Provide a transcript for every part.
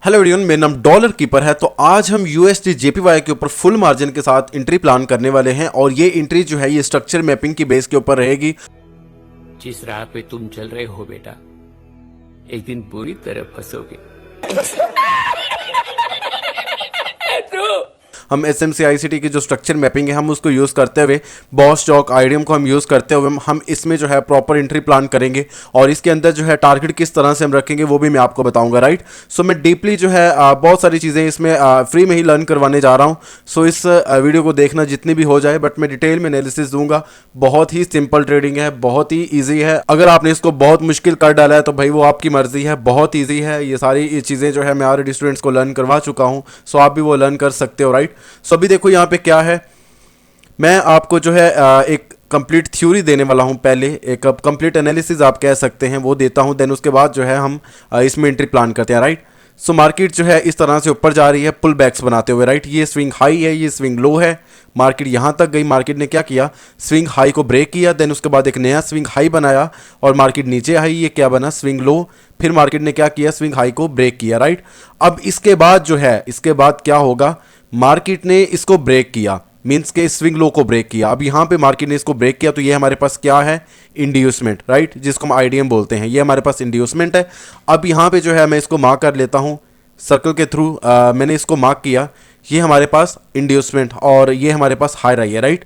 Hello everyone, मेरा नाम dollar keeper है। तो आज हम यूएसडी जेपीवाई के ऊपर फुल मार्जिन के साथ एंट्री प्लान करने वाले हैं और ये एंट्री जो है ये स्ट्रक्चर मैपिंग की बेस के ऊपर रहेगी। जिस राह पे तुम चल रहे हो बेटा, एक दिन बुरी तरह फंसोगे। हम SMCICT की जो स्ट्रक्चर मैपिंग है हम उसको यूज़ करते हुए बॉस चौक आईडीएम को हम यूज़ करते हुए हम इसमें जो है प्रॉपर एंट्री प्लान करेंगे और इसके अंदर जो है टारगेट किस तरह से हम रखेंगे वो भी मैं आपको बताऊंगा। राइट, सो मैं डीपली जो है बहुत सारी चीज़ें इसमें फ्री में ही लर्न करवाने जा रहा हूँ। सो इस वीडियो को देखना जितनी भी हो जाए, बट मैं डिटेल में एनालिसिस दूंगा। बहुत ही सिंपल ट्रेडिंग है, बहुत ही ईजी है। अगर आपने इसको बहुत मुश्किल कर डाला है तो भाई वो आपकी मर्जी है। बहुत ईजी है, ये सारी चीज़ें जो है मैं ऑलरेडी स्टूडेंट्स को लर्न करवा चुका हूँ। सो आप भी वो लर्न कर सकते हो। राइट, सो अभी देखो यहाँ पे क्या है, मैं आपको जो है एक कंप्लीट थ्योरी देने वाला हूँ। पहले एक कंप्लीट एनालिसिस आप कह सकते हैं वो देता हूँ, देन उसके बाद जो है हम इसमें एंट्री प्लान करते हैं। राइट, सो मार्केट जो है इस तरह से ऊपर जा रही है पुल बैक्स बनाते हुए। राइट, ये स्विंग हाई है, ये स्विंग लो है। मार्केट यहाँ तक गई, मार्केट ने क्या किया, स्विंग हाई को ब्रेक किया, देन उसके बाद एक नया स्विंग हाई बनाया और मार्केट नीचे आई। ये क्या बना, स्विंग लो। फिर मार्केट ने क्या किया, स्विंग हाई को ब्रेक किया। राइट, अब इसके बाद जो है इसके बाद क्या होगा, मार्केट ने इसको ब्रेक किया, मींस के स्विंग लो को ब्रेक किया। अब यहाँ पे मार्केट ने इसको ब्रेक किया तो ये हमारे पास क्या है, इंड्यूसमेंट। राइट, जिसको हम आईडीएम बोलते हैं, ये हमारे पास इंड्यूसमेंट है। अब यहाँ पे जो है मैं इसको मार्क कर लेता हूँ सर्कल के थ्रू, मैंने इसको मार्क किया। ये हमारे पास इंड्यूसमेंट और ये हमारे पास हाई राई है। राइट,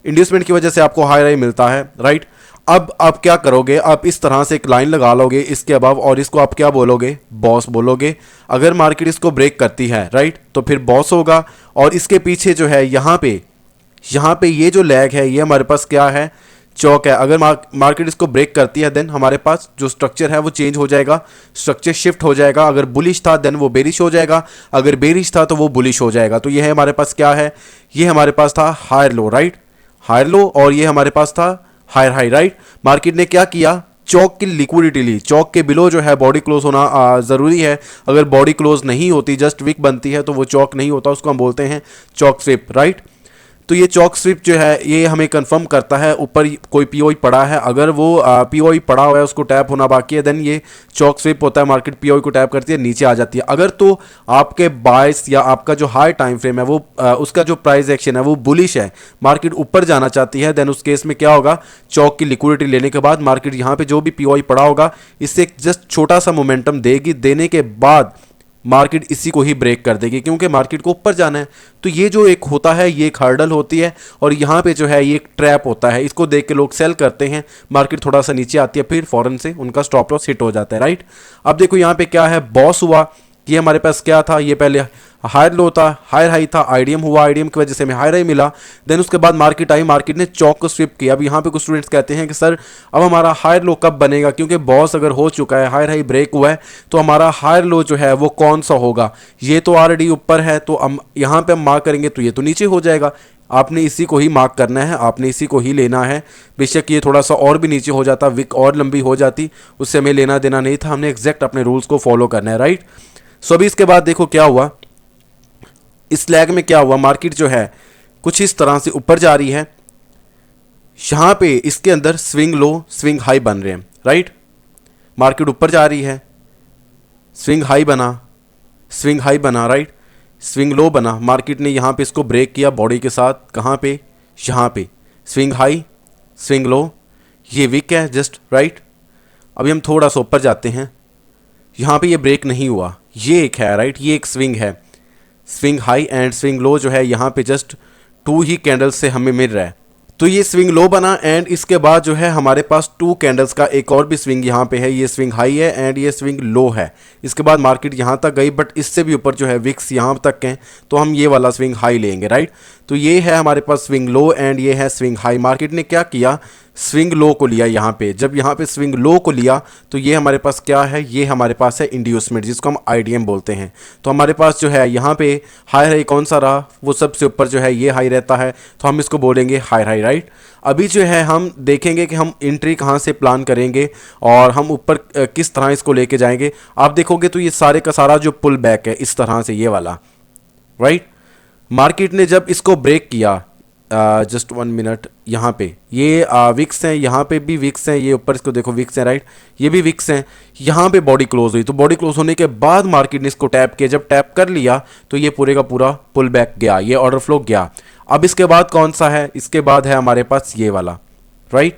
इंड्यूसमेंट की वजह से आपको हाई राई मिलता है। राइट, अब आप क्या करोगे, आप इस तरह से एक लाइन लगा लोगे इसके अबव और इसको आप क्या बोलोगे, बॉस बोलोगे। अगर मार्केट इसको ब्रेक करती है राइट तो फिर बॉस होगा। और इसके पीछे जो है यहाँ पे ये जो लैग है ये हमारे पास क्या है, चौक है। अगर मार्केट इसको ब्रेक करती है देन हमारे पास जो स्ट्रक्चर है वो चेंज हो जाएगा, स्ट्रक्चर शिफ्ट हो जाएगा। अगर बुलिश था देन वो बेरिश हो जाएगा, अगर बेरिश था तो वो बुलिश हो जाएगा। तो ये है हमारे पास क्या है, ये हमारे पास था higher low. Right, higher low, और ये हमारे पास था हायर हाई। राइट, मार्केट ने क्या किया, चौक की लिक्विडिटी ली। चौक के बिलो जो है बॉडी क्लोज होना ज़रूरी है। अगर बॉडी क्लोज नहीं होती, जस्ट विक बनती है तो वो चौक नहीं होता, उसको हम बोलते हैं चौक स्विप। राइट, तो ये चौक स्विप जो है ये हमें कंफर्म करता है ऊपर कोई पीओई पड़ा है। अगर वो पीओई पड़ा हुआ है उसको टैप होना बाकी है देन ये चौक स्विप होता है, मार्केट पीओई को टैप करती है, नीचे आ जाती है। अगर तो आपके बायस या आपका जो हाई टाइम फ्रेम है वो उसका जो प्राइस एक्शन है वो बुलिश है, मार्केट ऊपर जाना चाहती है, देन उस केस में क्या होगा, चौक की लिक्विडिटी लेने के बाद मार्केट यहाँ पे जो भी पीओई पड़ा होगा इससे जस्ट छोटा सा मोमेंटम देगी, देने के बाद मार्केट इसी को ही ब्रेक कर देगी क्योंकि मार्केट को ऊपर जाना है। तो ये जो एक होता है ये एक हर्डल होती है और यहाँ पे जो है ये एक ट्रैप होता है। इसको देख के लोग सेल करते हैं, मार्केट थोड़ा सा नीचे आती है फिर फौरन से उनका स्टॉप लॉस हिट हो जाता है। राइट, अब देखो यहाँ पे क्या है, बॉस हुआ। ये हमारे पास क्या था, ये पहले हायर लो था, हायर हाई था, आईडीएम हुआ, आईडीएम की वजह से हमें हायर हाई मिला। देन उसके बाद मार्केट आई, मार्केट ने चौक को स्विप किया। अब यहाँ पे कुछ स्टूडेंट्स कहते हैं कि सर अब हमारा हायर लो कब बनेगा, क्योंकि बॉस अगर हो चुका है, हायर हाई ब्रेक हुआ है, तो हमारा हायर लो जो है वो कौन सा होगा। ये तो ऑलरेडी ऊपर है तो हम यहाँ पे हम मार्क करेंगे तो ये तो नीचे हो जाएगा। आपने इसी को ही मार्क करना है, आपने इसी को ही लेना है। बेशक ये थोड़ा सा और भी नीचे हो जाता, विक और लंबी हो जाती, उससे हमें लेना देना नहीं था। हमने एग्जैक्ट अपने रूल्स को फॉलो करना है। राइट, सो अभी इसके बाद देखो क्या हुआ, इस लैग में क्या हुआ, मार्केट जो है कुछ इस तरह से ऊपर जा रही है। यहाँ पे इसके अंदर स्विंग लो स्विंग हाई बन रहे हैं। राइट, मार्केट ऊपर जा रही है, स्विंग हाई बना, स्विंग हाई बना, राइट, स्विंग लो बना। मार्केट ने यहाँ पे इसको ब्रेक किया बॉडी के साथ, कहाँ पे, यहाँ पे स्विंग हाई स्विंग लो, ये वीक है जस्ट। राइट, अभी हम थोड़ा सा ऊपर जाते हैं, यहाँ पे ये ब्रेक नहीं हुआ, ये एक है। राइट, ये एक स्विंग है, swing high and swing low जो है यहाँ पे जस्ट 2 ही कैंडल्स से हमें मिल रहा है। तो ये स्विंग लो बना एंड इसके बाद जो है हमारे पास 2 कैंडल्स का एक और भी स्विंग यहाँ पे है। ये स्विंग हाई है एंड ये स्विंग लो है। इसके बाद मार्केट यहाँ तक गई बट इससे भी ऊपर जो है विक्स यहाँ तक हैं, तो हम ये वाला स्विंग हाई लेंगे। राइट, तो ये है हमारे पास स्विंग लो एंड ये है स्विंग हाई। मार्केट ने क्या किया, स्विंग लो को लिया यहाँ पे। जब यहाँ पे स्विंग लो को लिया तो ये हमारे पास क्या है, ये हमारे पास है इंड्यूसमेंट, जिसको हम आईडीएम बोलते हैं। तो हमारे पास जो है यहाँ पे हाई हाई कौन सा रहा, वो सबसे ऊपर जो है ये हाई रहता है, तो हम इसको बोलेंगे हाई हाई। राइट, अभी जो है हम देखेंगे कि हम एंट्री कहाँ से प्लान करेंगे और हम ऊपर किस तरह इसको लेके जाएंगे। आप देखोगे तो ये सारे का सारा जो पुल बैक है इस तरह से, ये वाला। राइट, मार्केट ने जब इसको ब्रेक किया जस्ट 1 मिनट, यहाँ पे ये विक्स हैं, यहाँ पे भी विक्स हैं, ये ऊपर इसको देखो विक्स हैं राइट, ये भी विक्स हैं। यहाँ पे बॉडी क्लोज हुई, तो बॉडी क्लोज होने के बाद मार्केट ने इसको टैप किया, जब टैप कर लिया तो ये पूरे का पूरा पुल बैक गया, ये ऑर्डर फ्लो गया। अब इसके बाद कौन सा है, इसके बाद है हमारे पास ये वाला राइट,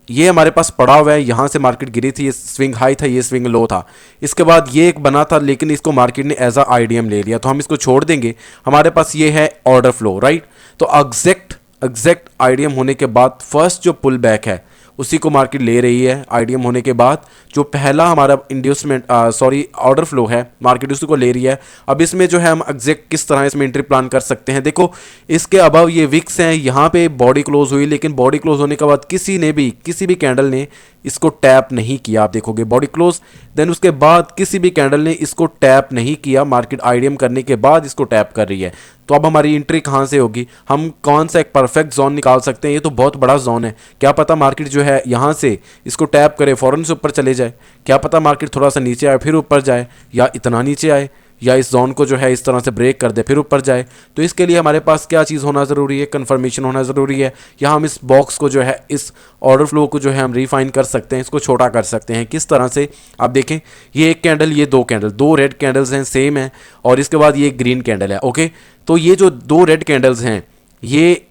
ये हमारे पास पड़ा हुआ है, यहाँ से मार्केट गिरी थी, ये स्विंग हाई था, ये स्विंग लो था। इसके बाद ये एक बना था लेकिन इसको मार्केट ने एज अ आईडीएम ले लिया, तो हम इसको छोड़ देंगे। हमारे पास ये है ऑर्डर फ्लो राइट। तो एग्जैक्ट आईडीएम होने के बाद फर्स्ट जो पुल बैक है उसी को मार्केट ले रही है। आईडीएम होने के बाद जो पहला हमारा इंड्यूसमेंट ऑर्डर फ्लो है मार्केट उसी को ले रही है। अब इसमें जो है हम एग्जैक्ट किस तरह इसमें एंट्री प्लान कर सकते हैं, देखो इसके अबव ये विक्स हैं, यहाँ पे बॉडी क्लोज हुई, लेकिन बॉडी क्लोज होने के बाद किसी भी कैंडल ने इसको टैप नहीं किया। आप देखोगे बॉडी क्लोज, देन उसके बाद किसी भी कैंडल ने इसको टैप नहीं किया, मार्केट आईडीएम करने के बाद इसको टैप कर रही है। तो अब हमारी एंट्री कहाँ से होगी, हम कौन सा एक परफेक्ट जोन निकाल सकते हैं, ये तो बहुत बड़ा जोन है। क्या पता मार्केट जो है यहाँ से इसको टैप करे फ़ौरन से ऊपर चले जाए, क्या पता मार्केट थोड़ा सा नीचे आए फिर ऊपर जाए, या इतना नीचे आए, या इस जोन को जो है इस तरह से ब्रेक कर दे फिर ऊपर जाए। तो इसके लिए हमारे पास क्या चीज़ होना ज़रूरी है, कन्फर्मेशन होना ज़रूरी है। यहाँ हम इस बॉक्स को जो है, इस ऑर्डर फ्लो को जो है हम रिफाइन कर सकते हैं, इसको छोटा कर सकते हैं। किस तरह से, आप देखें ये एक कैंडल, ये दो कैंडल, दो रेड कैंडल्स हैं सेम है, और इसके बाद ये एक ग्रीन कैंडल है। ओके, तो ये जो दो रेड कैंडल्स हैं ये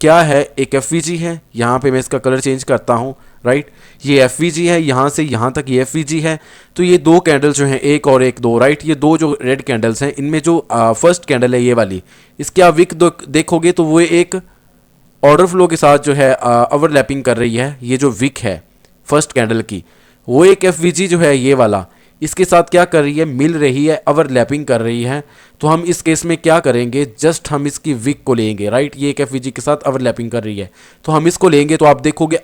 क्या है, एक एफवीजी है, यहाँ पे मैं इसका कलर चेंज करता हूँ राइट, ये एफवीजी है, यहाँ से यहाँ तक ये एफवीजी है। तो ये दो कैंडल्स जो हैं, एक और एक दो राइट, ये दो जो रेड कैंडल्स हैं, इनमें जो फर्स्ट कैंडल है ये वाली, इसके आप विक देखोगे तो वो एक ऑर्डर फ्लो के साथ जो है ओवरलैपिंग कर रही है। ये जो विक है फर्स्ट कैंडल की, वो एक एफवीजी जो है ये वाला, इसके साथ क्या कर रही है, मिल रही है, ओवरलैपिंग कर रही है। तो हम इस केस में क्या करेंगे, जस्ट हम इसकी विक को लेंगे राइट, ये एक एफवीजी के साथ ओवरलैपिंग कर रही है, तो हम इसको लेंगे। तो आप देखोगे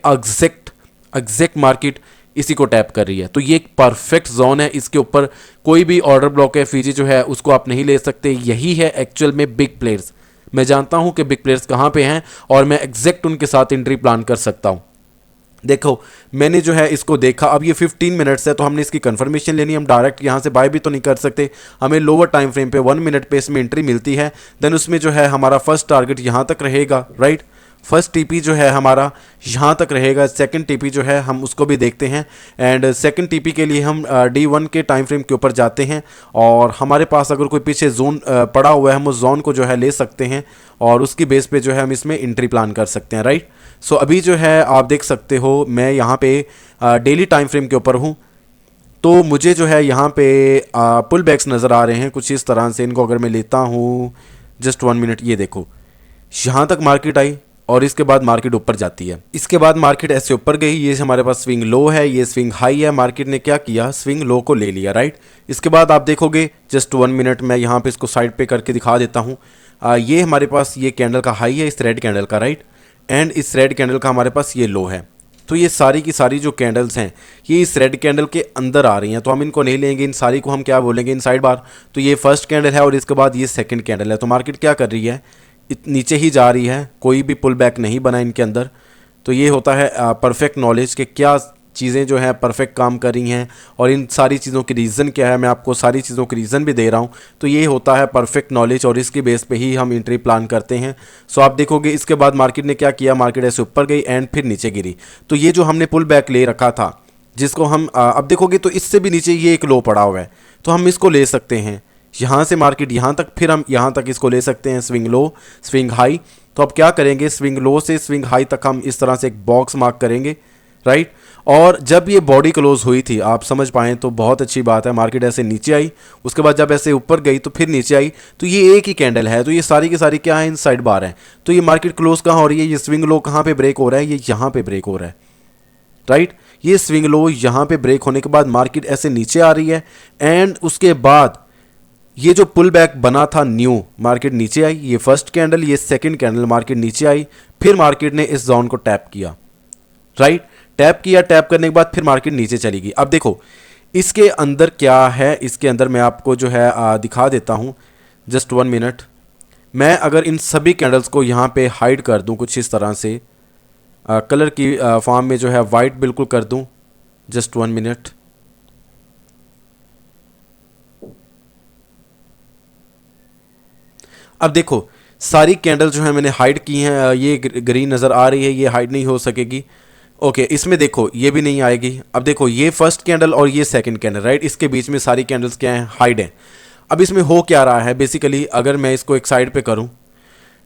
एग्जैक्ट मार्केट इसी को टैप कर रही है। तो ये एक परफेक्ट जोन है, इसके ऊपर कोई भी ऑर्डर ब्लॉक एफवीजी जो है उसको आप नहीं ले सकते। यही है एक्चुअल में बिग प्लेयर्स। मैं जानता हूं कि बिग प्लेयर्स कहां पे हैं और मैं एग्जैक्ट उनके साथ एंट्री प्लान कर सकता हूं। देखो मैंने जो है इसको देखा, अब ये 15 मिनट्स है तो हमने इसकी कंफर्मेशन लेनी है। हम डायरेक्ट यहाँ से बाय भी तो नहीं कर सकते, हमें लोअर टाइम फ्रेम पे 1 मिनट पे इसमें एंट्री मिलती है। देन उसमें जो है हमारा फर्स्ट टारगेट यहाँ तक रहेगा राइट, फर्स्ट टीपी जो है हमारा यहाँ तक रहेगा, सेकंड टीपी जो है हम उसको भी देखते हैं। एंड सेकंड टीपी के लिए हम D1 के टाइम फ्रेम के ऊपर जाते हैं, और हमारे पास अगर कोई पीछे जोन पड़ा हुआ है हम उस जोन को जो है ले सकते हैं, और उसकी बेस पे जो है हम इसमें एंट्री प्लान कर सकते हैं राइट। सो अभी जो है आप देख सकते हो मैं यहाँ पे डेली टाइम फ्रेम के ऊपर हूँ, तो मुझे जो है यहाँ पे पुल बैक्स नज़र आ रहे हैं कुछ इस तरह से। इनको अगर मैं लेता हूँ जस्ट 1 मिनट, ये देखो यहाँ तक मार्केट आई और इसके बाद मार्केट ऊपर जाती है, इसके बाद मार्केट ऐसे ऊपर गई, ये हमारे पास स्विंग लो है, ये स्विंग हाई है। मार्केट ने क्या किया, स्विंग लो को ले लिया राइट। इसके बाद आप देखोगे जस्ट 1 मिनट, मैं यहाँ पे इसको साइड पे करके दिखा देता हूँ। ये हमारे पास ये कैंडल का हाई है इस रेड कैंडल का राइट, एंड इस रेड कैंडल का हमारे पास ये लो है। तो ये सारी की सारी जो कैंडल्स हैं ये इस रेड कैंडल के अंदर आ रही हैं, तो हम इनको नहीं लेंगे, इन सारी को हम क्या बोलेंगे, इन साइड बार। तो ये फर्स्ट कैंडल है और इसके बाद ये सेकंड कैंडल है। तो मार्केट क्या कर रही है, नीचे ही जा रही है, कोई भी पुल बैक नहीं बना इनके अंदर। तो ये होता है परफेक्ट नॉलेज कि क्या चीज़ें जो हैं परफेक्ट काम कर रही हैं, और इन सारी चीज़ों की रीज़न क्या है, मैं आपको सारी चीज़ों की रीज़न भी दे रहा हूँ। तो ये होता है परफेक्ट नॉलेज, और इसके बेस पे ही हम एंट्री प्लान करते हैं। सो आप देखोगे इसके बाद मार्केट ने क्या किया, मार्केट ऐसे ऊपर गई एंड फिर नीचे गिरी। तो ये जो हमने पुल बैक ले रखा था, जिसको हम अब देखोगे तो इससे भी नीचे ये एक लो पड़ा हुआ है, तो हम इसको ले सकते हैं यहाँ से मार्केट यहाँ तक, फिर हम यहाँ तक इसको ले सकते हैं, स्विंग लो स्विंग हाई। तो अब क्या करेंगे, स्विंग लो से स्विंग हाई तक हम इस तरह से एक बॉक्स मार्क करेंगे राइट। और जब ये बॉडी क्लोज हुई थी, आप समझ पाएँ तो बहुत अच्छी बात है, मार्केट ऐसे नीचे आई, उसके बाद जब ऐसे ऊपर गई तो फिर नीचे आई, तो ये एक ही कैंडल है। तो ये सारी की सारी क्या है, इन साइड बार है। तो ये मार्केट क्लोज कहाँ हो रही है, ये स्विंग लो कहाँ पे ब्रेक हो रहा है, ये यहाँ पे ब्रेक हो रहा है राइट। ये स्विंग लो यहाँ पे ब्रेक होने के बाद मार्केट ऐसे नीचे आ रही है, एंड उसके बाद ये जो पुल बैक बना था न्यू, मार्केट नीचे आई, ये फर्स्ट कैंडल ये सेकंड कैंडल, मार्केट नीचे आई, फिर मार्केट ने इस जोन को टैप किया राइट, टैप किया, टैप करने के बाद फिर मार्केट नीचे चली गई। अब देखो इसके अंदर क्या है, इसके अंदर मैं आपको जो है दिखा देता हूँ जस्ट 1 मिनट। मैं अगर इन सभी कैंडल्स को यहाँ पे हाइड कर दूँ कुछ इस तरह से, कलर की फॉर्म में जो है वाइट बिल्कुल कर दूँ, जस्ट 1 मिनट। अब देखो सारी कैंडल जो है मैंने हाइड की हैं, ये ग्रीन नज़र आ रही है, ये हाइड नहीं हो सकेगी। ओके, इसमें देखो ये भी नहीं आएगी। अब देखो ये फर्स्ट कैंडल और ये सेकंड कैंडल, राइट, इसके बीच में सारी कैंडल्स क्या हैं, हाइड हैं। अब इसमें हो क्या रहा है बेसिकली, अगर मैं इसको एक साइड पे करूं,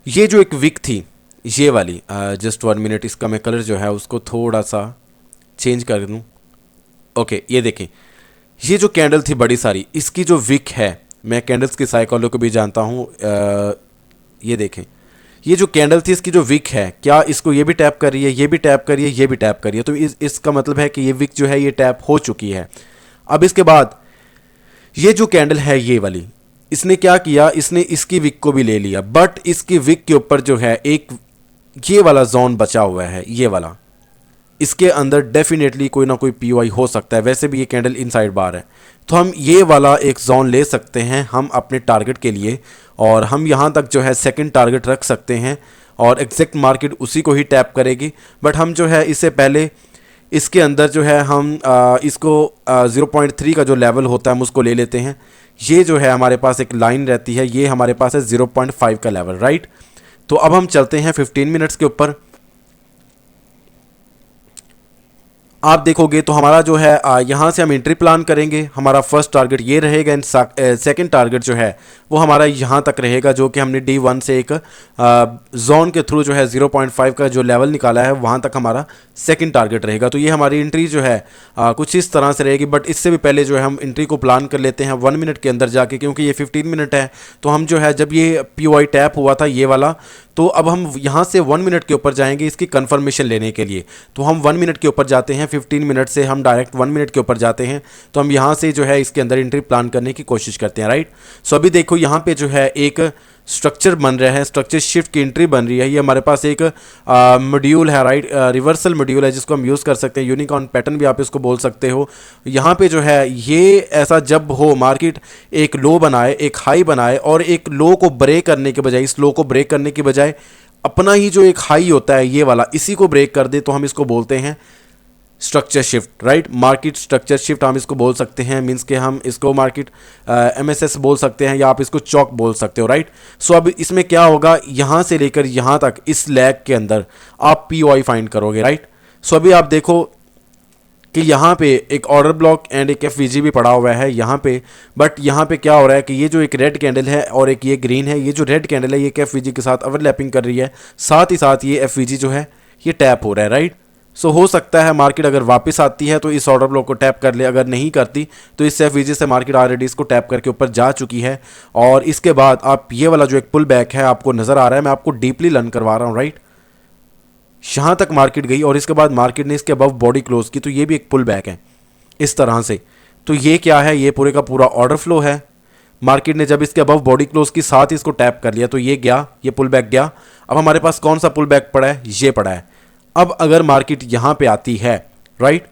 ये जो एक विक थी ये वाली, जस्ट 1 मिनट, इसका मैं कलर जो है उसको थोड़ा सा चेंज कर दूं। ओके, ये देखें, ये जो कैंडल थी बड़ी सारी, इसकी जो विक है, मैं कैंडल्स की साइकोलॉजी को भी जानता हूँ। ये देखें, ये जो कैंडल थी इसकी जो विक है, क्या इसको ये भी टैप कर रही है, ये भी टैप कर रही है, ये भी टैप कर रही है, तो इसका मतलब है कि ये विक जो है ये टैप हो चुकी है। अब इसके बाद ये जो कैंडल है ये वाली, इसने क्या किया, इसने इसकी विक को भी ले लिया, बट इसकी विक के ऊपर जो है एक ये वाला जोन बचा हुआ है, ये वाला, इसके अंदर डेफिनेटली कोई ना कोई पीओआई हो सकता है। वैसे भी ये कैंडल इनसाइड बार है, तो हम ये वाला एक जोन ले सकते हैं हम अपने टारगेट के लिए, और हम यहाँ तक जो है सेकंड टारगेट रख सकते हैं, और एग्जैक्ट मार्केट उसी को ही टैप करेगी। बट हम जो है इससे पहले इसके अंदर जो है हम इसको 0.3 का जो लेवल होता है हम उसको ले लेते हैं। ये जो है हमारे पास एक लाइन रहती है, ये हमारे पास है 0.5 का लेवल, राइट। तो अब हम चलते हैं 15 मिनट्स के ऊपर। आप देखोगे तो हमारा जो है यहाँ से हम एंट्री प्लान करेंगे, हमारा फर्स्ट टारगेट ये रहेगा, एंड सेकंड टारगेट जो है वो हमारा यहाँ तक रहेगा, जो कि हमने D1 से एक जोन के थ्रू जो है 0.5 का जो लेवल निकाला है वहाँ तक हमारा सेकंड टारगेट रहेगा। तो ये हमारी एंट्री जो है कुछ इस तरह से रहेगी। बट इससे भी पहले जो है हम एंट्री को प्लान कर लेते हैं 1 मिनट के अंदर जाके, क्योंकि ये 15 मिनट है। तो हम जो है जब ये POI टैप हुआ था ये वाला, तो अब हम यहाँ से 1 मिनट के ऊपर जाएंगे इसकी कंफर्मेशन लेने के लिए। तो हम 1 मिनट के ऊपर जाते हैं, 15 मिनट से हम डायरेक्ट 1 मिनट के ऊपर जाते हैं। तो हम यहाँ से जो है इसके अंदर एंट्री प्लान करने की कोशिश करते हैं, राइट। सो अभी देखो यहाँ पे जो है एक स्ट्रक्चर बन रहा है, स्ट्रक्चर शिफ्ट की एंट्री बन रही है। ये हमारे पास एक मॉड्यूल है, राइट, रिवर्सल मॉड्यूल है, जिसको हम यूज़ कर सकते हैं, यूनिकॉर्न पैटर्न भी आप इसको बोल सकते हो। यहाँ पे जो है ये ऐसा जब हो मार्केट एक लो बनाए, एक हाई बनाए, और एक लो को ब्रेक करने के बजाय, इस लो को ब्रेक करने के बजाय अपना ही जो एक हाई होता है ये वाला, इसी को ब्रेक कर दे, तो हम इसको बोलते हैं structure shift, right. Market structure shift हम इसको बोल सकते हैं, मींस के हम इसको मार्केट MSS बोल सकते हैं, या आप इसको चौक बोल सकते हो, राइट। सो अब इसमें क्या होगा, यहाँ से लेकर यहाँ तक इस लैग के अंदर आप POI फाइंड करोगे, राइट। सो अभी आप देखो कि यहाँ पे एक ऑर्डर ब्लॉक एंड एक FVG भी पड़ा हुआ है यहाँ पे। बट यहाँ पे क्या हो रहा है कि ये जो एक रेड कैंडल है और एक ये ग्रीन है, ये जो रेड कैंडल है ये एक FVG के साथ ओवरलैपिंग कर रही है, साथ ही साथ ये FVG जो है ये टैप हो रहा है, राइट। सो हो सकता है मार्केट अगर वापस आती है तो इस ऑर्डर ब्लॉक को टैप कर ले, अगर नहीं करती तो इस FVG से मार्केट ऑलरेडी इसको टैप करके ऊपर जा चुकी है। और इसके बाद आप ये वाला जो एक पुल बैक है आपको नज़र आ रहा है, मैं आपको डीपली लर्न करवा रहा हूँ, राइट। यहाँ तक मार्केट गई और इसके बाद मार्केट ने इसके अबव बॉडी क्लोज की, तो ये भी एक पुल बैक है इस तरह से। तो ये क्या है, ये पूरे का पूरा ऑर्डर फ्लो है। मार्केट ने जब इसके अबव बॉडी क्लोज की साथ ही इसको टैप कर लिया, तो ये गया, ये पुल बैक गया। अब हमारे पास कौन सा पुल बैक पड़ा है, ये पड़ा है। अब अगर मार्केट यहाँ पे आती है, राइट,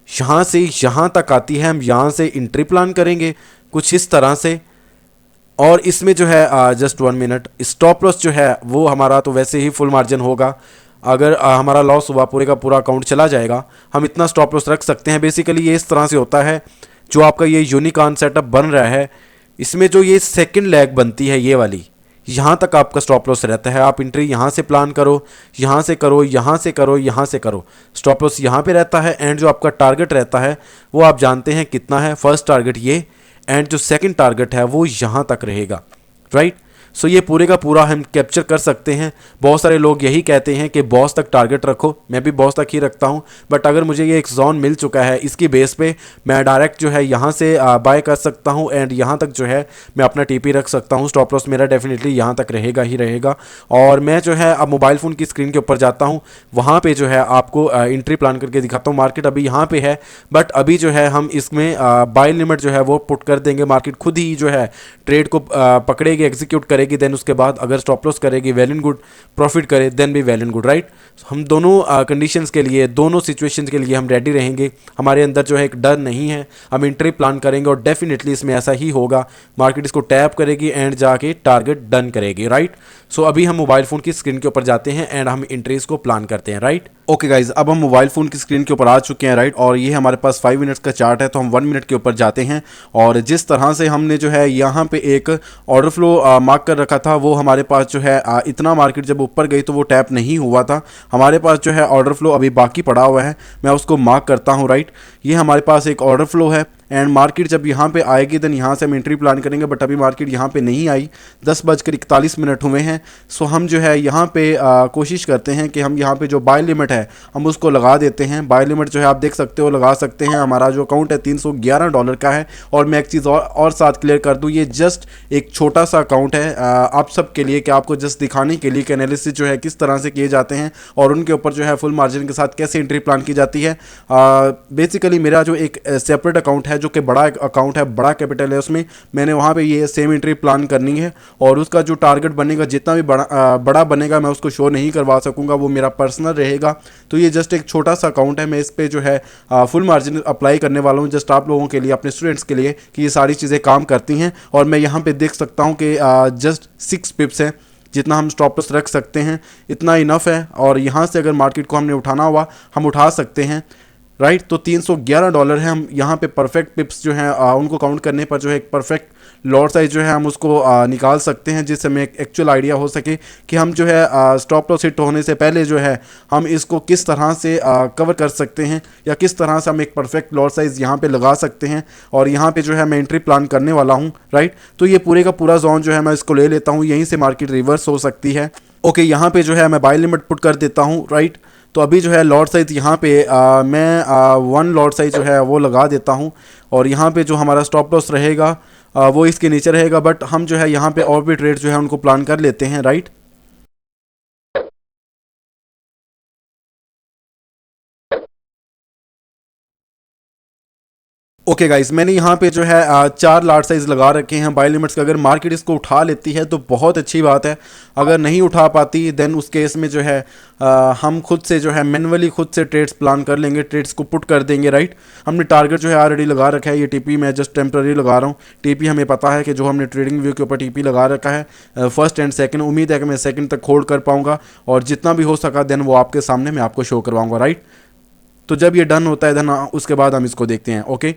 यहाँ से यहाँ तक आती है, हम यहाँ से एंट्री प्लान करेंगे कुछ इस तरह से। और इसमें जो है जस्ट 1 मिनट, स्टॉप लॉस जो है वो हमारा तो वैसे ही फुल मार्जिन होगा। अगर हमारा लॉस हुआ पूरे का पूरा अकाउंट चला जाएगा, हम इतना स्टॉप लॉस रख सकते हैं। बेसिकली ये इस तरह से होता है, जो आपका ये यूनिकॉर्न सेटअप बन रहा है, इसमें जो ये सेकंड लेग बनती है ये वाली, यहाँ तक आपका स्टॉप लॉस रहता है। आप एंट्री यहाँ से प्लान करो, यहाँ से करो, यहाँ से करो, यहाँ से करो, स्टॉप लॉस यहाँ पे रहता है। एंड जो आपका टारगेट रहता है वो आप जानते हैं कितना है, फर्स्ट टारगेट ये, एंड जो सेकंड टारगेट है वो यहाँ तक रहेगा, राइट। सो ये पूरे का पूरा हम कैप्चर कर सकते हैं। बहुत सारे लोग यही कहते हैं कि बॉस तक टारगेट रखो, मैं भी बॉस तक ही रखता हूं। बट अगर मुझे ये एक जोन मिल चुका है, इसकी बेस पे मैं डायरेक्ट जो है यहाँ से बाय कर सकता हूं, एंड यहाँ तक जो है मैं अपना TP रख सकता हूं। स्टॉप लॉस मेरा डेफिनेटली यहाँ तक रहेगा ही रहेगा। और मैं जो है अब मोबाइल फ़ोन की स्क्रीन के ऊपर जाता हूँ, वहाँ पर जो है आपको एंट्री प्लान करके दिखाता हूँ। मार्केट अभी यहाँ पर है, बट अभी जो है हम इसमें बाय लिमिट जो है वो पुट कर देंगे। मार्केट खुद ही जो है ट्रेड को पकड़ेगी, एग्जीक्यूट करेगी, देन उसके बाद अगर स्टॉप लॉस करेगी वेल एंड गुड, प्रॉफिट करे देन भी वेल एंड गुड, राइट। हम दोनों कंडीशंस के लिए, दोनों सिचुएशंस के लिए हम रेडी रहेंगे। हमारे अंदर जो है एक डर नहीं है, हम एंट्री प्लान करेंगे और डेफिनेटली इसमें ऐसा ही होगा, मार्केट इसको टैप करेगी एंड जाके टारगेट डन करेगी, राइट। सो अभी हम मोबाइल फ़ोन की स्क्रीन के ऊपर जाते हैं एंड हम एंट्रीज को प्लान करते हैं, राइट। ओके गाइज, अब हम मोबाइल फ़ोन की स्क्रीन के ऊपर आ चुके हैं, राइट। और ये हमारे पास 5 मिनट्स का चार्ट है, तो हम 1 मिनट के ऊपर जाते हैं। और जिस तरह से हमने जो है यहाँ पे एक ऑर्डर फ्लो मार्क कर रखा था, वो हमारे पास जो है इतना मार्केट जब ऊपर गई तो वो टैप नहीं हुआ था। हमारे पास जो है ऑर्डर फ्लो अभी बाकी पड़ा हुआ है, मैं उसको मार्क करता हूँ, राइट। ये हमारे पास एक ऑर्डर फ्लो है एंड मार्केट जब यहाँ पे आएगी देन यहाँ से हम एंट्री प्लान करेंगे, बट अभी मार्केट यहाँ पे नहीं आई, 10:41 हुए हैं। सो हम जो है यहाँ पे कोशिश करते हैं कि हम यहाँ पे जो बाय लिमिट है हम उसको लगा देते हैं। बाय लिमिट जो है आप देख सकते हो लगा सकते हैं। हमारा जो अकाउंट है $311 का है। और मैं एक चीज़ और साथ क्लियर कर दूँ, ये जस्ट एक छोटा सा अकाउंट है आप सब के लिए, कि आपको जस्ट दिखाने के लिए कि एनालिसिस जो है किस तरह से किए जाते हैं और उनके ऊपर जो है फुल मार्जिन के साथ कैसे एंट्री प्लान की जाती है। बेसिकली मेरा जो एक सेपरेट अकाउंट है जो कि बड़ा अकाउंट है, बड़ा कैपिटल है, उसमें मैंने वहाँ पे ये सेम एंट्री प्लान करनी है और उसका जो टारगेट बनेगा जितना भी बड़ा बनेगा मैं उसको शो नहीं करवा सकूँगा, वो मेरा पर्सनल रहेगा। तो ये जस्ट एक छोटा सा अकाउंट है, मैं इस पर जो है फुल मार्जिन अप्लाई करने वाला हूँ जस्ट आप लोगों के लिए, अपने स्टूडेंट्स के लिए, कि ये सारी चीज़ें काम करती हैं। और मैं यहाँ पर देख सकता हूँ कि जस्ट 6 पिप्स है, जितना हम स्टॉप लॉस रख सकते हैं इतना इनफ है। और यहाँ से अगर मार्केट को हमने उठाना हुआ हम उठा सकते हैं, राइट। तो $311 है। हम यहाँ पे परफेक्ट पिप्स जो हैं उनको काउंट करने पर जो है एक परफेक्ट लॉट साइज जो है हम उसको निकाल सकते हैं, जिससे हमें एक एक्चुअल आइडिया हो सके कि हम जो है स्टॉप लॉस हिट होने से पहले जो है हम इसको किस तरह से कवर कर सकते हैं, या किस तरह से हम एक परफेक्ट लॉट साइज यहाँ पे लगा सकते हैं। और यहाँ पे जो है मैं एंट्री प्लान करने वाला हूँ, राइट। तो ये पूरे का पूरा जोन जो है मैं इसको ले लेता हूँ, यहीं से मार्केट रिवर्स हो सकती है। ओके, यहाँ पे जो है मैं बाय लिमिट पुट कर देता हूँ, राइट। तो अभी जो है लॉट साइज यहाँ पे मैं 1 लॉट साइज जो है वो लगा देता हूँ। और यहाँ पे जो हमारा स्टॉप लॉस रहेगा वो इसके नीचे रहेगा, बट हम जो है यहाँ पे और भी ट्रेड जो है उनको प्लान कर लेते हैं, राइट। ओके गाइस, मैंने यहाँ पे जो है 4 लार्ज साइज लगा रखे हैं बाय लिमिट्स का। अगर मार्केट इसको उठा लेती है तो बहुत अच्छी बात है, अगर नहीं उठा पाती देन उस केस में जो है हम खुद से जो है मैनुअली खुद से ट्रेड्स प्लान कर लेंगे, ट्रेड्स को पुट कर देंगे, राइट। हमने टारगेट जो है ऑलरेडी लगा रखा है, ये टीपी मैं जस्ट टेम्पररी लगा रहा हूँ। टीपी हमें पता है कि जो हमने ट्रेडिंग व्यू के ऊपर टीपी लगा रखा है फर्स्ट एंड सेकंड, उम्मीद है कि मैं सेकंड तक होल्ड कर पाऊंगा और जितना भी हो सका देन वो आपके सामने मैं आपको शो करवाऊंगा, राइट। तो जब ये डन होता है देन उसके बाद हम इसको देखते हैं। Okay,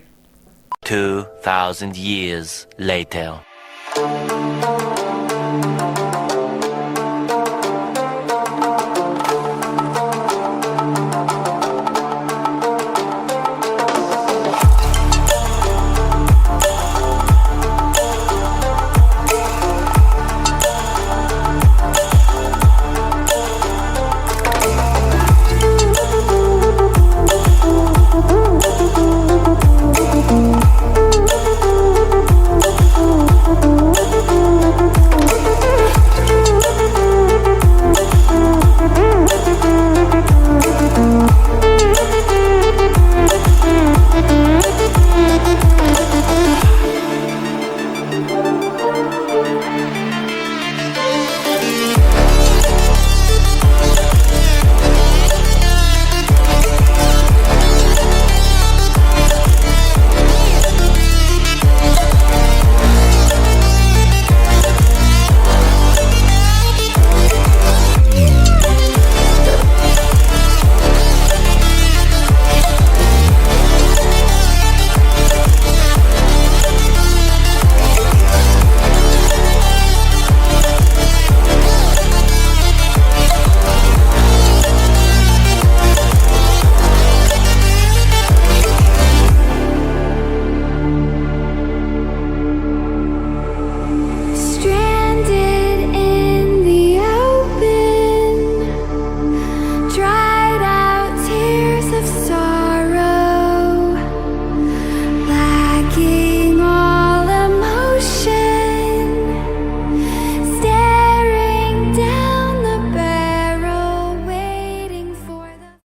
2000 years later.